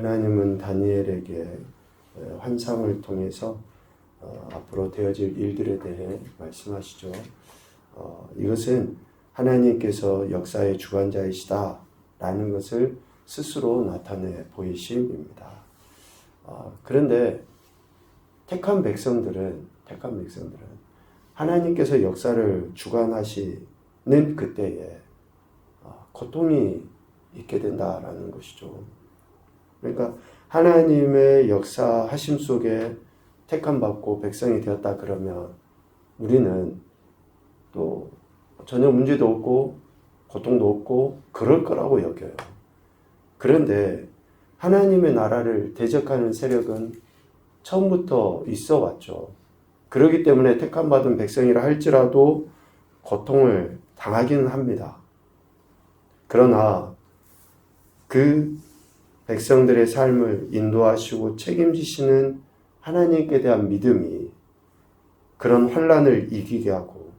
하나님은 다니엘에게 환상을 통해서 앞으로 되어질 일들에 대해 말씀하시죠. 이것은 하나님께서 역사의 주관자이시다 라는 것을 스스로 나타내 보이심입니다. 그런데 택한 백성들은 하나님께서 역사를 주관하시는 그때에 고통이 있게 된다라는 것이죠. 그러니까 하나님의 역사하심 속에 택함받고 백성이 되었다 그러면 우리는 또 전혀 문제도 없고 고통도 없고 그럴 거라고 여겨요. 그런데 하나님의 나라를 대적하는 세력은 처음부터 있어 왔죠. 그렇기 때문에 택함받은 백성이라 할지라도 고통을 당하기는 합니다. 그러나 그 백성들의 삶을 인도하시고 책임지시는 하나님께 대한 믿음이 그런 환난을 이기게 하고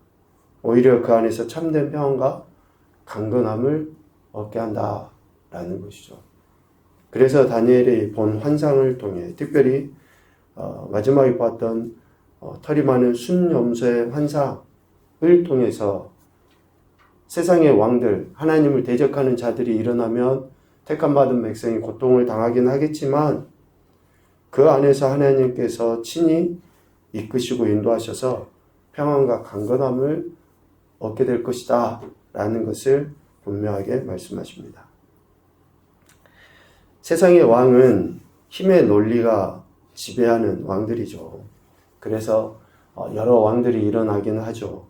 오히려 그 안에서 참된 평안과 강건함을 얻게 한다라는 것이죠. 그래서 다니엘이 본 환상을 통해 특별히 마지막에 봤던 털이 많은 순염소의 환상을 통해서 세상의 왕들, 하나님을 대적하는 자들이 일어나면 택함받은 백성이 고통을 당하긴 하겠지만 그 안에서 하나님께서 친히 이끄시고 인도하셔서 평안과 강건함을 얻게 될 것이다 라는 것을 분명하게 말씀하십니다. 세상의 왕은 힘의 논리가 지배하는 왕들이죠. 그래서 여러 왕들이 일어나긴 하죠.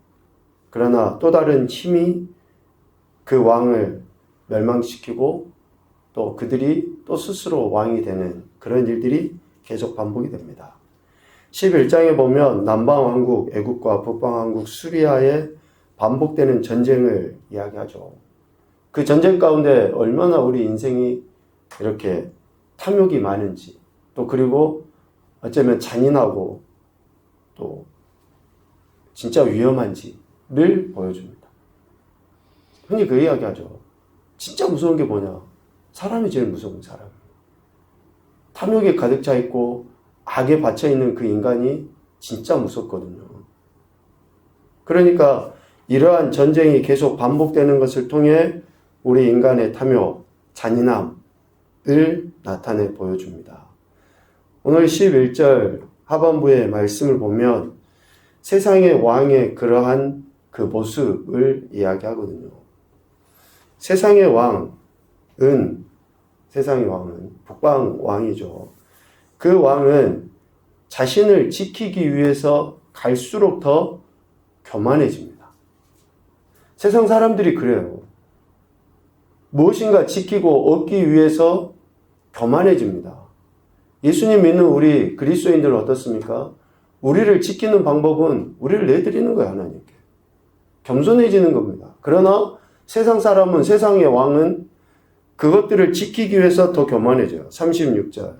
그러나 또 다른 힘이 그 왕을 멸망시키고 또 그들이 또 스스로 왕이 되는 그런 일들이 계속 반복이 됩니다. 11장에 보면 남방왕국 애국과 북방왕국 수리아에 반복되는 전쟁을 이야기하죠. 그 전쟁 가운데 얼마나 우리 인생이 이렇게 탐욕이 많은지 또 그리고 어쩌면 잔인하고 또 진짜 위험한지를 보여줍니다. 흔히 그 이야기하죠. 진짜 무서운 게 뭐냐? 사람이 제일 무서운 사람. 탐욕에 가득 차 있고 악에 받쳐 있는 그 인간이 진짜 무섭거든요. 그러니까 이러한 전쟁이 계속 반복되는 것을 통해 우리 인간의 탐욕, 잔인함을 나타내 보여줍니다. 오늘 11절 하반부의 말씀을 보면 세상의 왕의 그러한 그 모습을 이야기하거든요. 세상의 왕은 북방 왕이죠. 그 왕은 자신을 지키기 위해서 갈수록 더 교만해집니다. 세상 사람들이 그래요. 무엇인가 지키고 얻기 위해서 교만해집니다. 예수님 믿는 우리 그리스도인들은 어떻습니까? 우리를 지키는 방법은 우리를 내드리는 거예요, 하나님께. 겸손해지는 겁니다. 그러나 세상 사람은, 세상의 왕은 그것들을 지키기 위해서 더 교만해져요. 36절.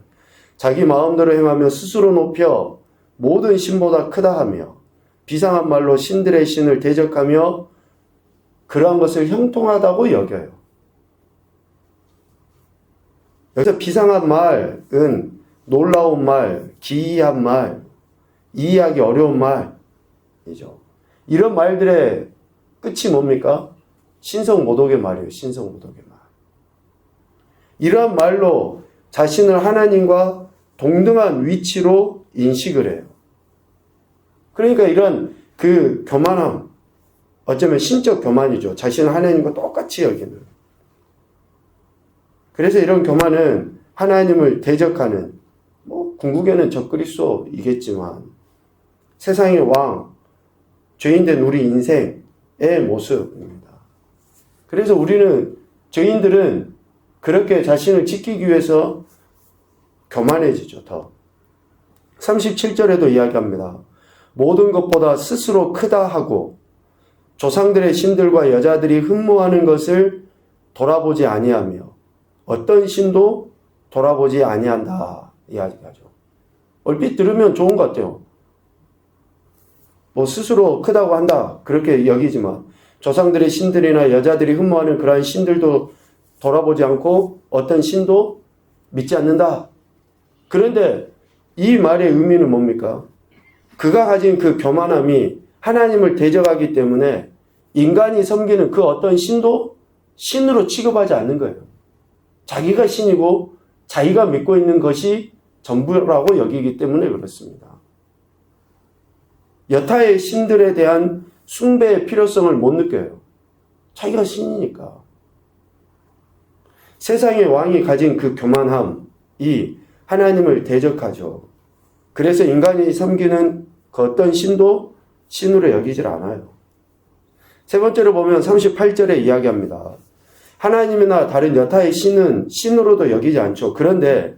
자기 마음대로 행하며 스스로 높여 모든 신보다 크다 하며 비상한 말로 신들의 신을 대적하며 그러한 것을 형통하다고 여겨요. 여기서 비상한 말은 놀라운 말, 기이한 말, 이해하기 어려운 말이죠. 이런 말들의 끝이 뭡니까? 신성모독의 말이에요. 신성모독의 말. 이러한 말로 자신을 하나님과 동등한 위치로 인식을 해요. 그러니까 이런 그 교만함, 어쩌면 신적 교만이죠. 자신을 하나님과 똑같이 여기는. 그래서 이런 교만은 하나님을 대적하는, 궁극에는 적그리스도이겠지만 세상의 왕, 죄인된 우리 인생의 모습입니다. 그래서 우리는, 죄인들은 그렇게 자신을 지키기 위해서 교만해지죠, 더. 37절에도 이야기합니다. 모든 것보다 스스로 크다 하고 조상들의 신들과 여자들이 흠모하는 것을 돌아보지 아니하며 어떤 신도 돌아보지 아니한다 이야기하죠. 얼핏 들으면 좋은 것 같아요. 스스로 크다고 한다 그렇게 여기지만 조상들의 신들이나 여자들이 흠모하는 그러한 신들도 돌아보지 않고 어떤 신도 믿지 않는다. 그런데 이 말의 의미는 뭡니까? 그가 가진 그 교만함이 하나님을 대적하기 때문에 인간이 섬기는 그 어떤 신도 신으로 취급하지 않는 거예요. 자기가 신이고 자기가 믿고 있는 것이 전부라고 여기기 때문에 그렇습니다. 여타의 신들에 대한 숭배의 필요성을 못 느껴요. 자기가 신이니까. 세상의 왕이 가진 그 교만함이 하나님을 대적하죠. 그래서 인간이 섬기는 그 어떤 신도 신으로 여기질 않아요. 세 번째로 보면 38절에 이야기합니다. 하나님이나 다른 여타의 신은 신으로도 여기지 않죠. 그런데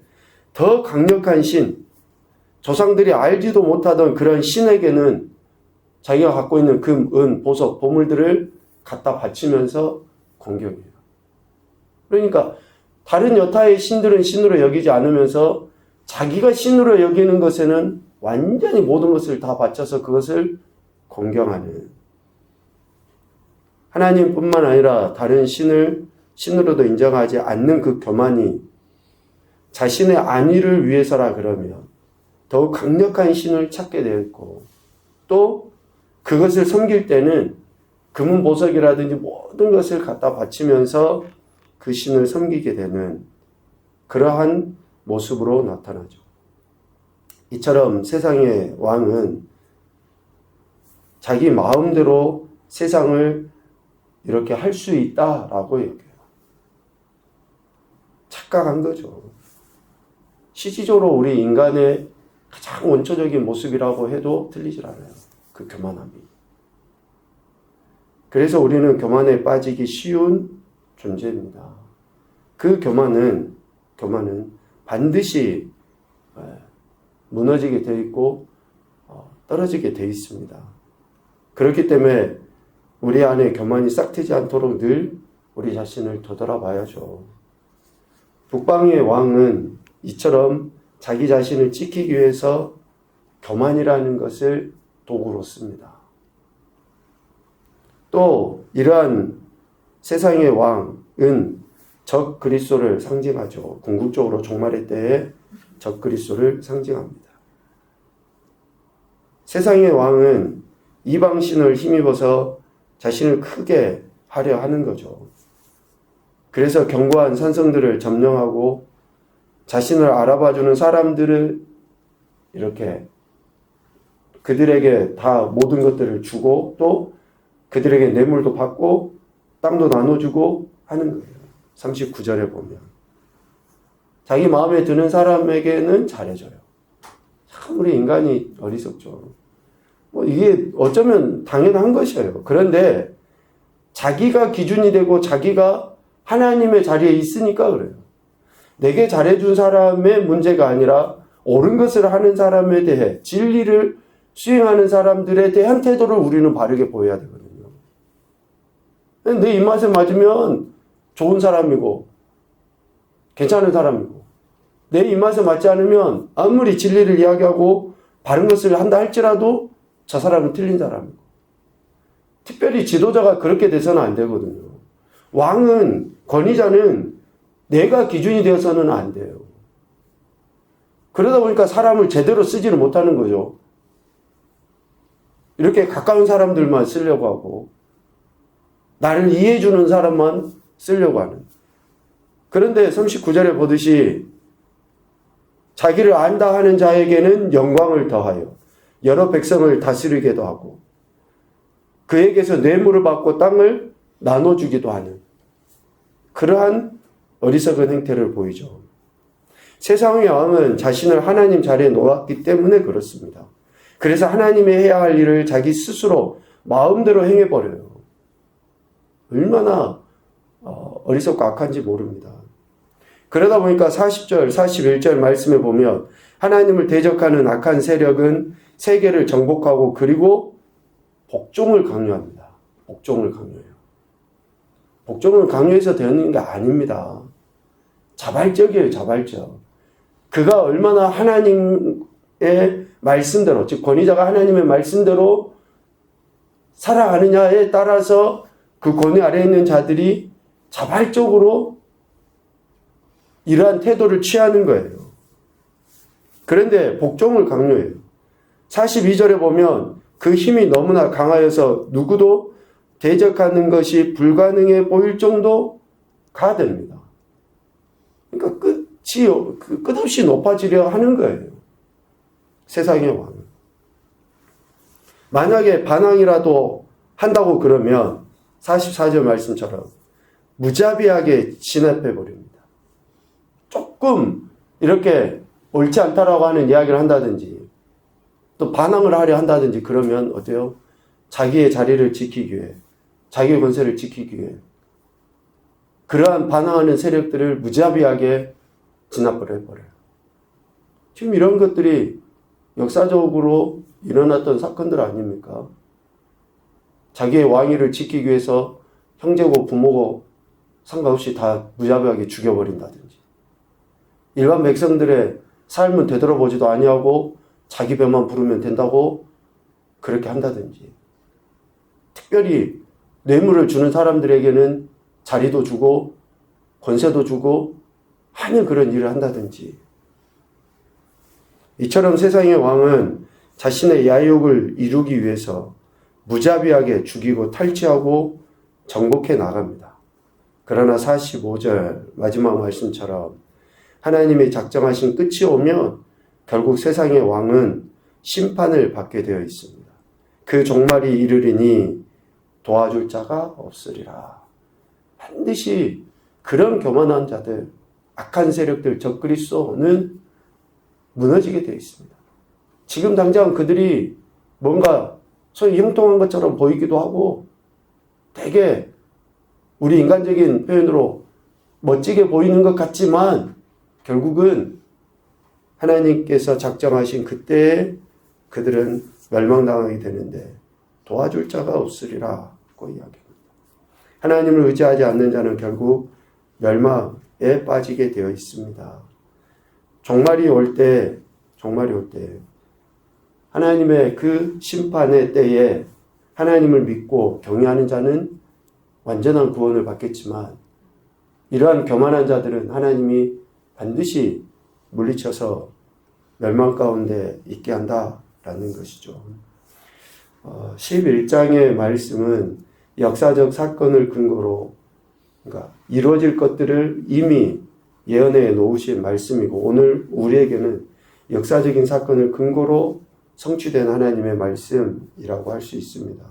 더 강력한 신, 조상들이 알지도 못하던 그런 신에게는 자기가 갖고 있는 금, 은, 보석, 보물들을 갖다 바치면서 공경해요. 그러니까 다른 여타의 신들은 신으로 여기지 않으면서 자기가 신으로 여기는 것에는 완전히 모든 것을 다 바쳐서 그것을 공경하는, 하나님뿐만 아니라 다른 신을 신으로도 인정하지 않는 그 교만이 자신의 안위를 위해서라 그러면 더욱 강력한 신을 찾게 되어 있고, 또 그것을 섬길 때는 금은 보석이라든지 모든 것을 갖다 바치면서 그 신을 섬기게 되는 그러한 모습으로 나타나죠. 이처럼 세상의 왕은 자기 마음대로 세상을 이렇게 할 수 있다라고 여겨요. 착각한 거죠. 실질적으로 우리 인간의 가장 원초적인 모습이라고 해도 틀리질 않아요. 그 교만함이. 그래서 우리는 교만에 빠지기 쉬운 존재입니다. 그 교만은 반드시 무너지게 되어 있고 떨어지게 되어 있습니다. 그렇기 때문에 우리 안에 교만이 싹트지 않도록 늘 우리 자신을 되돌아봐야죠. 북방의 왕은 이처럼 자기 자신을 지키기 위해서 교만이라는 것을 도구로 씁니다. 또 이러한 세상의 왕은 적 그리스도를 상징하죠. 궁극적으로 종말의 때에 적 그리스도를 상징합니다. 세상의 왕은 이방신을 힘입어서 자신을 크게 하려 하는 거죠. 그래서 견고한 산성들을 점령하고 자신을 알아봐주는 사람들을 이렇게 그들에게 다 모든 것들을 주고 또 그들에게 뇌물도 받고 땅도 나눠주고 하는 거예요. 39절에 보면 자기 마음에 드는 사람에게는 잘해줘요. 참 우리 인간이 어리석죠. 이게 어쩌면 당연한 것이에요. 그런데 자기가 기준이 되고 자기가 하나님의 자리에 있으니까 그래요. 내게 잘해준 사람의 문제가 아니라 옳은 것을 하는 사람에 대해 진리를 수행하는 사람들에 대한 태도를 우리는 바르게 보여야 되거든요. 내 입맛에 맞으면 좋은 사람이고 괜찮은 사람이고, 내 입맛에 맞지 않으면 아무리 진리를 이야기하고 바른 것을 한다 할지라도 저 사람은 틀린 사람이고, 특별히 지도자가 그렇게 돼서는 안 되거든요. 왕은, 권위자는 내가 기준이 되어서는 안 돼요. 그러다 보니까 사람을 제대로 쓰지를 못하는 거죠. 이렇게 가까운 사람들만 쓰려고 하고 나를 이해해주는 사람만 쓰려고 하는. 그런데 39절에 보듯이 자기를 안다 하는 자에게는 영광을 더하여 여러 백성을 다스리게도 하고 그에게서 뇌물을 받고 땅을 나눠주기도 하는 그러한 어리석은 행태를 보이죠. 세상의 왕은 자신을 하나님 자리에 놓았기 때문에 그렇습니다. 그래서 하나님이 해야 할 일을 자기 스스로 마음대로 행해버려요. 얼마나 어리석고 악한지 모릅니다. 그러다 보니까 40절, 41절 말씀에 보면 하나님을 대적하는 악한 세력은 세계를 정복하고 그리고 복종을 강요합니다. 복종을 강요해요. 복종은 강요해서 되는 게 아닙니다. 자발적이에요, 자발적. 그가 얼마나 하나님의 말씀대로, 즉 권위자가 하나님의 말씀대로 살아가느냐에 따라서 그 권위 아래에 있는 자들이 자발적으로 이러한 태도를 취하는 거예요. 그런데 복종을 강요해요. 42절에 보면 그 힘이 너무나 강하여서 누구도 대적하는 것이 불가능해 보일 정도가 됩니다. 그러니까 끝없이 높아지려 하는 거예요. 세상의 왕은. 만약에 반항이라도 한다고 그러면 44절 말씀처럼 무자비하게 진압해 버립니다. 조금 이렇게 옳지 않다라고 하는 이야기를 한다든지 또 반항을 하려 한다든지 그러면 어때요? 자기의 자리를 지키기 위해, 자기의 권세를 지키기 위해 그러한 반항하는 세력들을 무자비하게 진압을 해버려요. 지금 이런 것들이 역사적으로 일어났던 사건들 아닙니까? 자기의 왕위를 지키기 위해서 형제고 부모고 상관없이 다 무자비하게 죽여버린다든지, 일반 백성들의 삶은 되돌아보지도 아니하고 자기 배만 부르면 된다고 그렇게 한다든지, 특별히 뇌물을 주는 사람들에게는 자리도 주고 권세도 주고 하는 그런 일을 한다든지, 이처럼 세상의 왕은 자신의 야욕을 이루기 위해서 무자비하게 죽이고 탈취하고 정복해 나갑니다. 그러나 45절 마지막 말씀처럼 하나님이 작정하신 끝이 오면 결국 세상의 왕은 심판을 받게 되어 있습니다. 그 종말이 이르리니 도와줄 자가 없으리라. 반드시 그런 교만한 자들, 악한 세력들, 적그리스도는 무너지게 되어 있습니다. 지금 당장 그들이 뭔가 소위 형통한 것처럼 보이기도 하고 되게 우리 인간적인 표현으로 멋지게 보이는 것 같지만 결국은 하나님께서 작정하신 그때에 그들은 멸망당하게 되는데 도와줄 자가 없으리라고 이야기합니다. 하나님을 의지하지 않는 자는 결국 멸망에 빠지게 되어 있습니다. 종말이 올 때 하나님의 그 심판의 때에 하나님을 믿고 경외하는 자는 완전한 구원을 받겠지만 이러한 교만한 자들은 하나님이 반드시 물리쳐서 멸망 가운데 있게 한다라는 것이죠. 11장의 말씀은 역사적 사건을 근거로 그러니까 이루어질 것들을 이미 예언해 놓으신 말씀이고 오늘 우리에게는 역사적인 사건을 근거로 성취된 하나님의 말씀이라고 할 수 있습니다.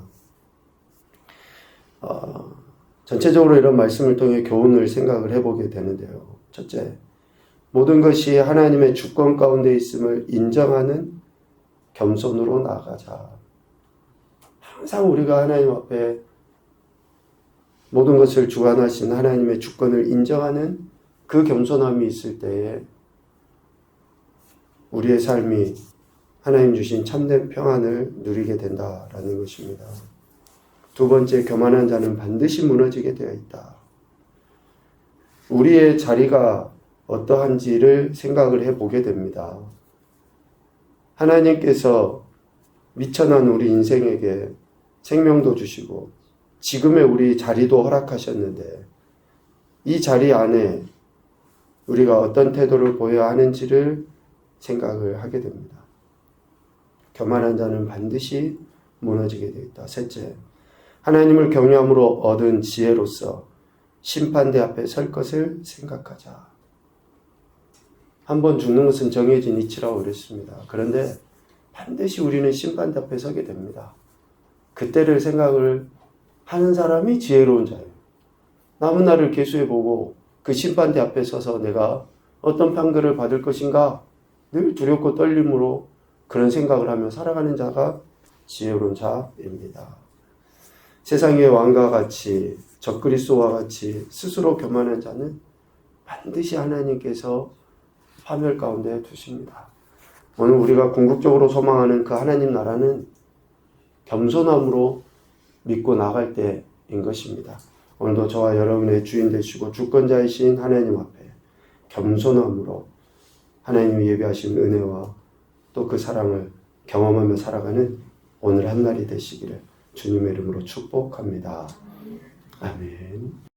전체적으로 이런 말씀을 통해 교훈을 생각을 해보게 되는데요. 첫째, 모든 것이 하나님의 주권 가운데 있음을 인정하는 겸손으로 나아가자. 항상 우리가 하나님 앞에 모든 것을 주관하신 하나님의 주권을 인정하는 그 겸손함이 있을 때에 우리의 삶이 하나님 주신 참된 평안을 누리게 된다라는 것입니다. 두 번째, 교만한 자는 반드시 무너지게 되어 있다. 우리의 자리가 어떠한지를 생각을 해보게 됩니다. 하나님께서 미천한 우리 인생에게 생명도 주시고 지금의 우리 자리도 허락하셨는데 이 자리 안에 우리가 어떤 태도를 보여야 하는지를 생각을 하게 됩니다. 교만한 자는 반드시 무너지게 되어 있다. 셋째, 하나님을 경외함으로 얻은 지혜로서 심판대 앞에 설 것을 생각하자. 한번 죽는 것은 정해진 이치라고 그랬습니다. 그런데 반드시 우리는 심판대 앞에 서게 됩니다. 그때를 생각을 하는 사람이 지혜로운 자예요. 남은 날을 계수해보고 그 심판대 앞에 서서 내가 어떤 판결을 받을 것인가 늘 두렵고 떨림으로 그런 생각을 하며 살아가는 자가 지혜로운 자입니다. 세상의 왕과 같이 적그리스도와 같이 스스로 교만한 자는 반드시 하나님께서 파멸 가운데 두십니다. 오늘 우리가 궁극적으로 소망하는 그 하나님 나라는 겸손함으로 믿고 나갈 때인 것입니다. 오늘도 저와 여러분의 주인 되시고 주권자이신 하나님 앞에 겸손함으로 하나님이 예비하신 은혜와 또 그 사랑을 경험하며 살아가는 오늘 한 날이 되시기를 주님의 이름으로 축복합니다. 아멘.